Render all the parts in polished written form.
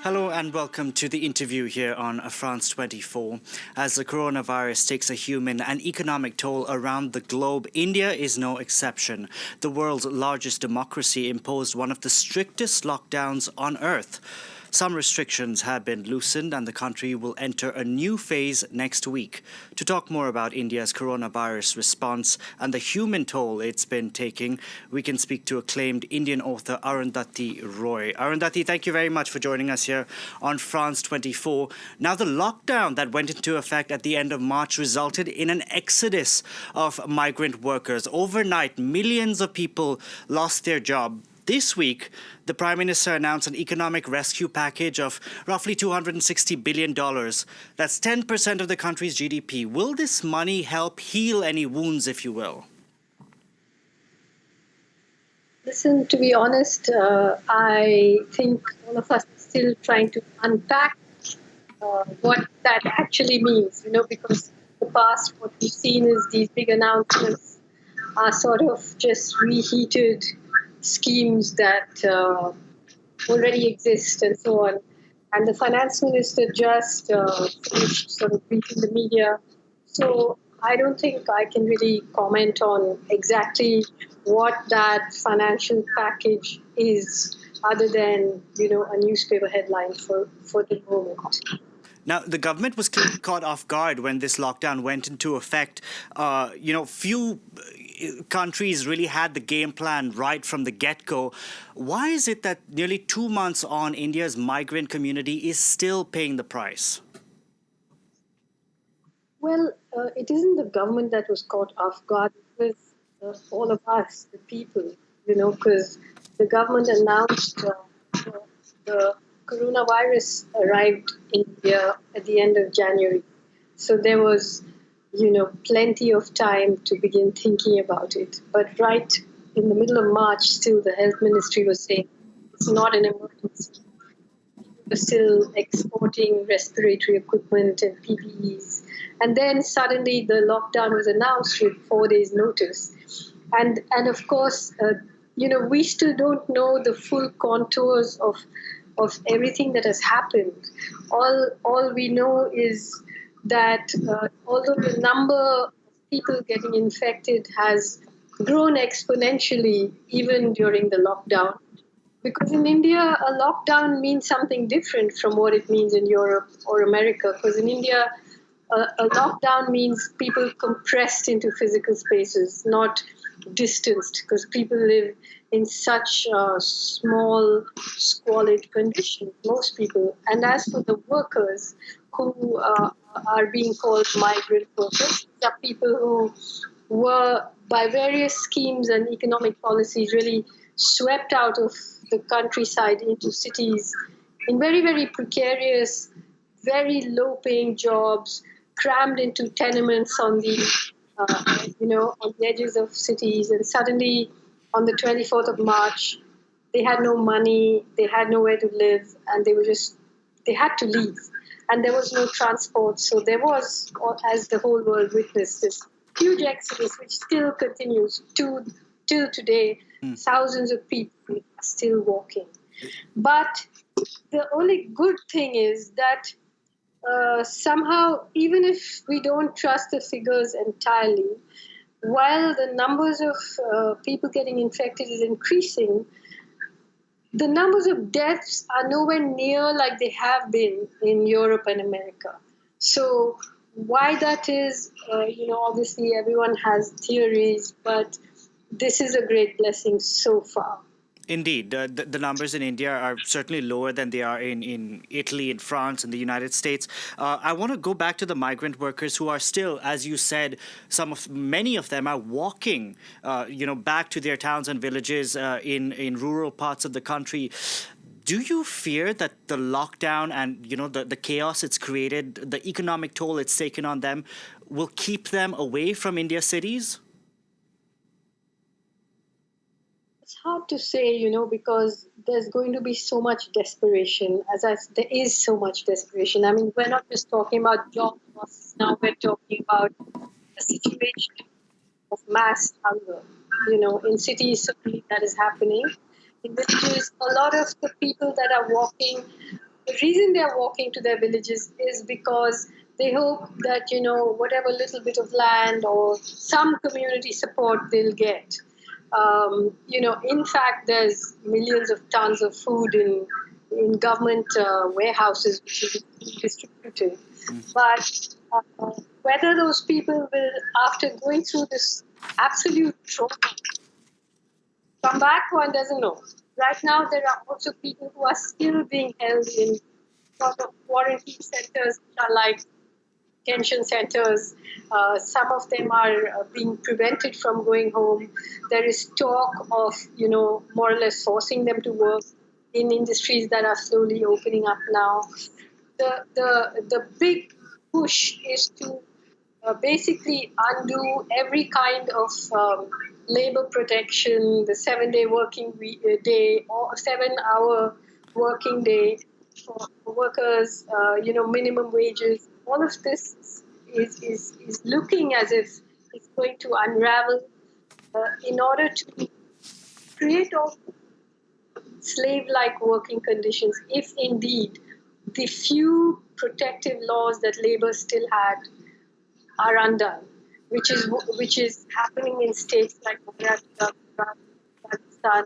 Hello and welcome to the interview here on France 24. As the coronavirus takes a human and economic toll around the globe, India is no exception. The world's largest democracy imposed one of the strictest lockdowns on earth. Some restrictions have been loosened and the country will enter a new phase next week. To talk more about India's coronavirus response and the human toll it's been taking, we can speak to acclaimed Indian author Arundhati Roy. Arundhati, thank you very much for joining us here on France 24. Now, the lockdown that went into effect at the end of March resulted in an exodus of migrant workers. Overnight, millions of people lost their job. This week, the Prime Minister announced an economic rescue package of roughly $260 billion. That's 10% of the country's GDP. Will this money help heal any wounds, if you will? Listen, to be honest, I think all of us are still trying to unpack what that actually means, because in the past what we've seen is these big announcements are sort of just reheated schemes that already exist and so on. And the finance minister just finished sort of briefing the media. So I don't think I can really comment on exactly what that financial package is, other than, a newspaper headline for the moment. Now, the government was caught off guard when this lockdown went into effect. Few countries really had the game plan right from the get-go. Why is it that nearly 2 months on, India's migrant community is still paying the price? Well, it isn't the government that was caught off guard. It was all of us, the people, because the government announced the coronavirus arrived in India at the end of January. So there was, plenty of time to begin thinking about it. But right in the middle of March, still the health ministry was saying it's not an emergency. We're still exporting respiratory equipment and PPEs. And then suddenly the lockdown was announced with 4 days notice. And of course, we still don't know the full contours of everything that has happened. All we know is that although the number of people getting infected has grown exponentially even during the lockdown, because in India, a lockdown means something different from what it means in Europe or America. Because in India, a lockdown means people compressed into physical spaces, not distanced, because people live in such small, squalid conditions, most people. And as for the workers who are being called migrant workers, these are people who were, by various schemes and economic policies, really swept out of the countryside into cities in very, very precarious, very low-paying jobs, crammed into tenements on the on the edges of cities. And suddenly, on the 24th of March, they had no money, they had nowhere to live, and they had to leave. And there was no transport. So there was, as the whole world witnessed, this huge exodus, which still continues till today. Thousands of people are still walking. But the only good thing is that somehow, even if we don't trust the figures entirely, while the numbers of people getting infected is increasing, the numbers of deaths are nowhere near like they have been in Europe and America. So why that is, obviously everyone has theories, but this is a great blessing so far. Indeed, the numbers in India are certainly lower than they are in Italy, in France, in the United States. I want to go back to the migrant workers who are still, as you said, many of them are walking, back to their towns and villages in rural parts of the country. Do you fear that the lockdown and the chaos it's created, the economic toll it's taken on them, will keep them away from India's cities? It's hard to say, because there's going to be so much desperation. There is so much desperation. I mean, we're not just talking about job losses now. We're talking about a situation of mass hunger. In cities, certainly that is happening. In villages, a lot of the people that are walking the reason they are walking to their villages is because they hope that, whatever little bit of land or some community support they'll get. In fact, there's millions of tons of food in government warehouses which is distributed. But whether those people will, after going through this absolute trauma, come back, one doesn't know. Right now, there are also people who are still being held in sort of quarantine centers, which are like detention centers. Some of them are being prevented from going home. There is talk of, more or less forcing them to work in industries that are slowly opening up now. The big push is to basically undo every kind of labor protection, the 7-day working day or 7-hour working day for workers, minimum wages. All of this is looking as if it's going to unravel in order to create all slave-like working conditions, if indeed the few protective laws that labor still had are undone, which is happening in states like Maharashtra, Rajasthan,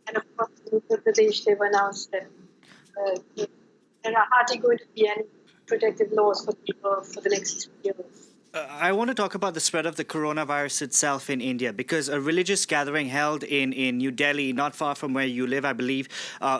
and of course in Uttar Pradesh. They've announced that there are hardly going to be any protective laws for labor for the next 3 years. I want to talk about the spread of the coronavirus itself in India, because a religious gathering held in New Delhi, not far from where you live, I believe,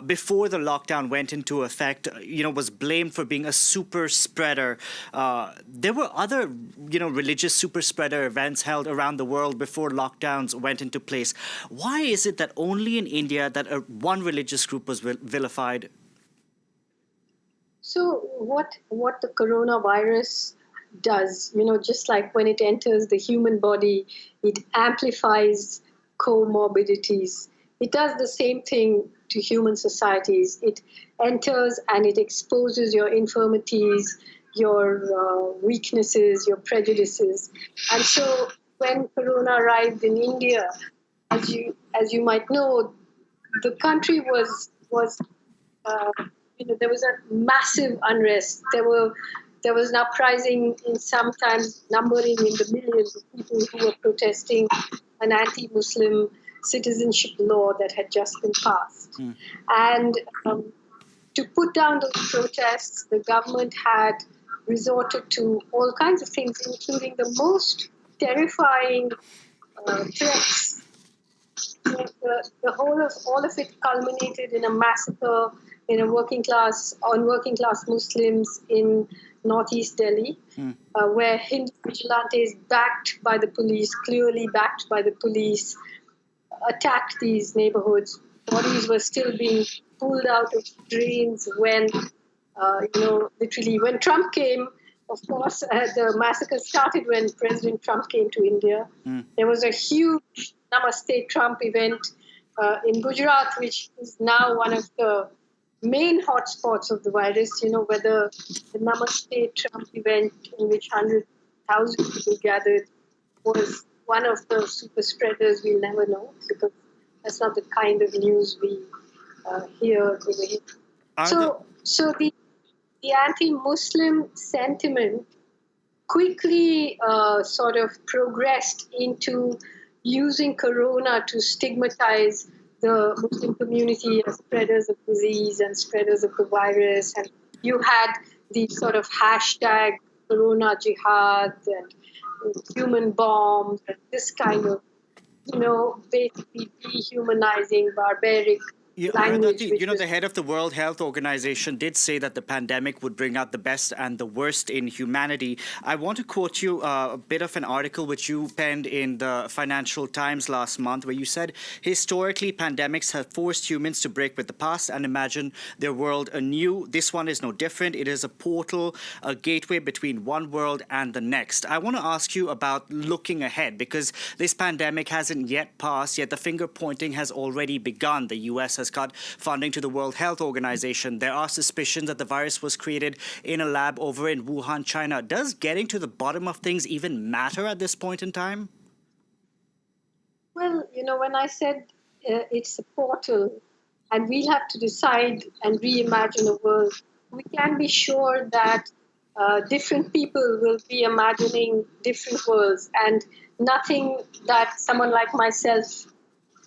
before the lockdown went into effect, was blamed for being a super spreader. There were other, religious super spreader events held around the world before lockdowns went into place. Why is it that only in India that one religious group was vilified? So what the coronavirus does, just like when it enters the human body, it amplifies co-morbidities. It does the same thing to human societies. It enters and it exposes your infirmities, your weaknesses, your prejudices. And so when corona arrived in India, as you might know, the country was there was a massive unrest. There was an uprising in sometimes numbering in the millions of people who were protesting an anti-Muslim citizenship law that had just been passed. And to put down those protests, the government had resorted to all kinds of things, including the most terrifying threats. All of it culminated in a massacre on working class Muslims in northeast Delhi, where Hindu vigilantes, clearly backed by the police, attacked these neighborhoods. Bodies were still being pulled out of drains when, literally when Trump came. Of course, the massacre started when President Trump came to India. There was a huge Namaste Trump event in Gujarat, which is now one of the main hotspots of the virus, whether the Namaste Trump event in which 100,000 people gathered was one of the super spreaders, we'll never know, because that's not the kind of news we hear over here. So the anti-Muslim sentiment quickly sort of progressed into using corona to stigmatize the Muslim community as spreaders of disease and spreaders of the virus. And you had the sort of hashtag Corona Jihad and human bombs and this kind of, basically dehumanizing, barbaric language. Arundhati, the head of the World Health Organization did say that the pandemic would bring out the best and the worst in humanity. I want to quote you a bit of an article which you penned in the Financial Times last month, where you said, historically, pandemics have forced humans to break with the past and imagine their world anew. This one is no different. It is a portal, a gateway between one world and the next. I want to ask you about looking ahead, because this pandemic hasn't yet passed, yet the finger pointing has already begun. The U.S. has cut funding to the World Health Organization. There are suspicions that the virus was created in a lab over in Wuhan, China. Does getting to the bottom of things even matter at this point in time? Well, when I said it's a portal and we'll have to decide and reimagine a world we can be sure that different people will be imagining different worlds, and nothing that someone like myself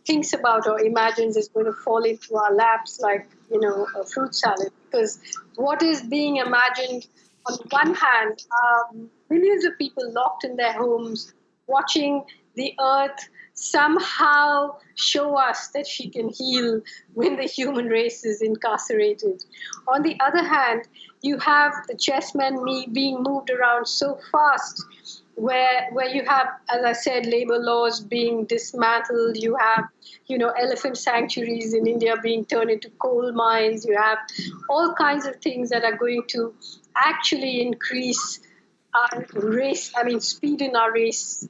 thinks about or imagines is going to fall into our laps like, a fruit salad. Because what is being imagined on one hand are millions of people locked in their homes, watching the earth somehow show us that she can heal when the human race is incarcerated. On the other hand, you have the chessmen being moved around so fast, where you have, as I said, labor laws being dismantled. You have, elephant sanctuaries in India being turned into coal mines. You have all kinds of things that are going to actually increase our race, speed in our race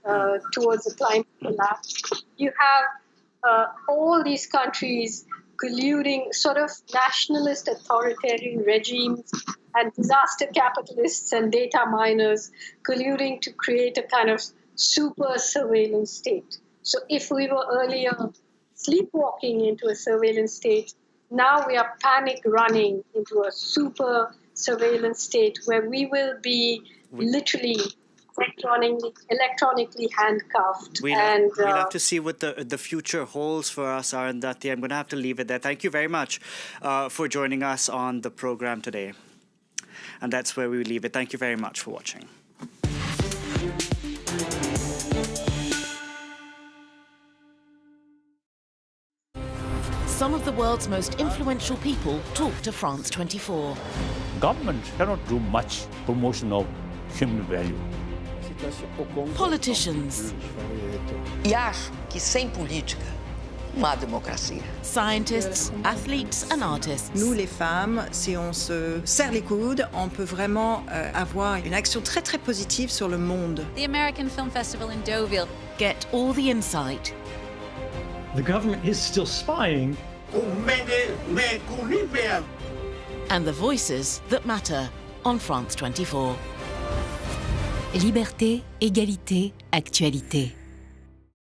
towards the climate collapse. You have all these countries colluding, sort of nationalist authoritarian regimes and disaster capitalists and data miners colluding to create a kind of super surveillance state. So if we were earlier sleepwalking into a surveillance state, now we are panic running into a super surveillance state where we will be literally electronically handcuffed. We'll have to see what the future holds for us, Arundhati. I'm going to have to leave it there. Thank you very much for joining us on the program today. And that's where we leave it. Thank you very much for watching. Some of the world's most influential people talk to France 24. Government cannot do much promotion of human value. Politicians. E acho que sem política não há democracia. Scientists, athletes and artists. Nous, les femmes, si on se serre les coudes, on peut vraiment avoir une action très très positive sur le monde. The American Film Festival in Deauville. Get all the insight. The government is still spying. And the voices that matter on France 24. Liberté, égalité, actualité.